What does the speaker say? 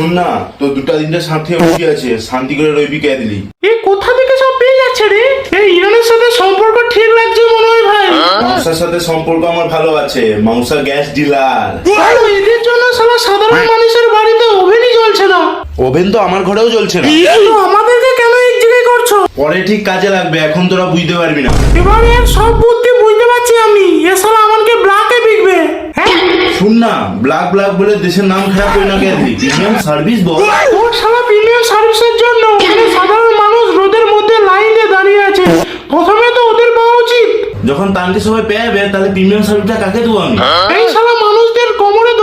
শুন না, তো দুটা তিনটা সাথে উঠে আছে, শান্তি করে রইবি কে দিলি। এ কোথা থেকে সব পেয়ে যাচ্ছে রে? এই ইরানের সাথে সম্পর্ক ঠিক লাগছে মনে হয় ভাই। মাউসার সাথে সম্পর্ক আমার ভালো আছে, মাউসা গ্যাস ডিলার। ভালো, এদের জন্য সারা সাধারণ মানুষের বাড়িতে ওভেনই জ্বলছে না। ওভেন তো আমার ঘরেও জ্বলছে না। তো আমাদেরকে কেন এক জায়গায় করছো? পরে ঠিক কাজে লাগবে, এখন তোরা বুঝতে পারবি না। এবারে এর সব বুদ্ধি বুঝতে পারছি আমি। এ শালা আমাকে ব্ল্যাকে বিকবে। হ্যাঁ, শুন না, ব্ল্যাক ব্ল্যাক বলে দেশের নাম খারাপ করে না কে দিলি। প্রিমিয়াম সার্ভিস বল। ওর শালা প্রিমিয়াম সার্ভিসের জন্য ওখানে সাধারণ মানুষ রোদের মধ্যে লাইন দিয়ে দাঁড়িয়ে আছে। প্রথমে তো ওদের পাওয়া উচিত। যখন তানকে সবাই পেয়ে যাবে, তাহলে প্রিমিয়াম সার্ভিসটা কাকে দেবো আমি? এই শালা মানুষদের কোমরে